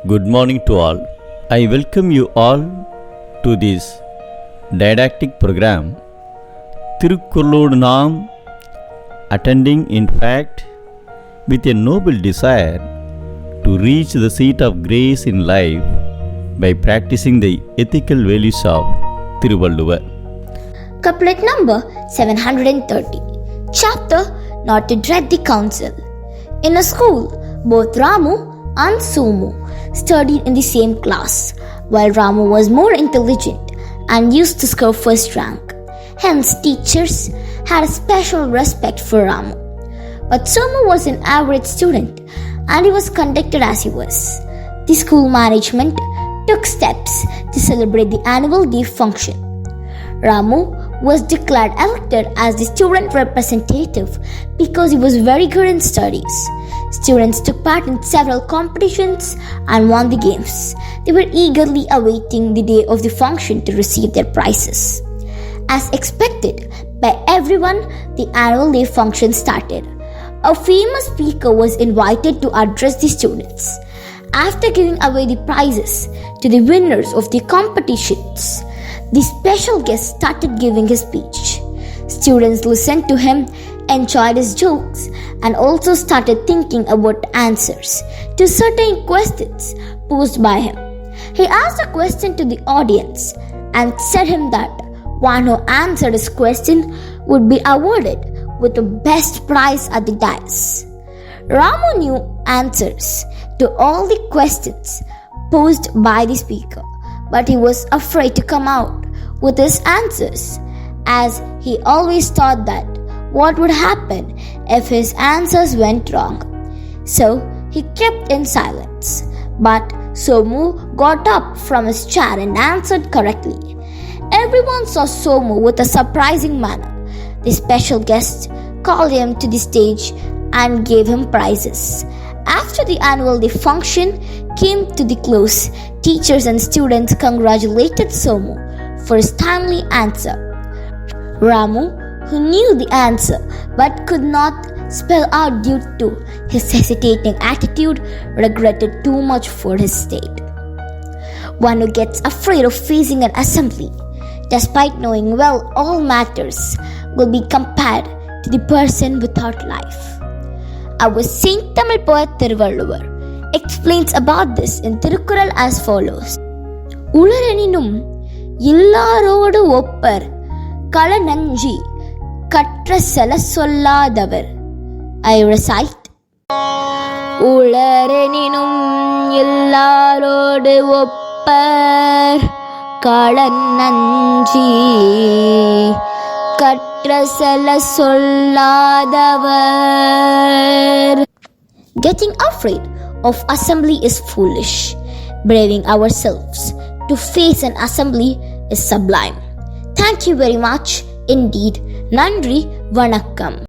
Good morning to all. I welcome you all to this didactic program, Thirukkuralodu Naam, attending in fact with a noble desire to reach the seat of grace in life by practicing the ethical values of Thiruvalluvvar. Couplet number 730. Chapter Not to Dread the Council. In a school, both Ramu and Somu studied in the same class, while Ramu was more intelligent and used to score first rank. Hence, teachers had a special respect for Ramu. But Somu was an average student and he was conducted as he was. The school management took steps to celebrate the annual day function. Ramu was declared elected as the student representative because he was very good in studies. Students took part in several competitions and won the games. They were eagerly awaiting the day of the function to receive their prizes. As expected by everyone, the annual day function started. A famous speaker was invited to address the students. After giving away the prizes to the winners of the competitions, the special guest started giving his speech. Students listened to him, enjoyed his jokes, and also started thinking about answers to certain questions posed by him. He asked a question to the audience and said him that one who answered his question would be awarded with the best prize at the dais. Ramu knew answers to all the questions posed by the speaker, but he was afraid to come out with his answers, as he always thought that what would happen if his answers went wrong. So he kept in silence. But Somu got up from his chair and answered correctly. Everyone saw Somu with a surprising manner. The special guest called him to the stage and gave him prizes. After the annual day function came to the close, teachers and students congratulated Somu for his timely answer. Ramu, who knew the answer but could not spell out due to his hesitating attitude, regretted too much for his state. One who gets afraid of facing an assembly, despite knowing well all matters, will be compared to the person without life. Our Saint Tamil poet Thiruvalluvvar explains about this in Thirukkural as follows. Ulareninum illarodu oppar kalananji katra sela solladavar. I recite. Ulareninum illarodu oppar kalananji katra sela solladavar. Getting afraid of assembly is foolish. Braving ourselves to face an assembly is sublime. Thank you very much indeed. Nandri Vanakkam.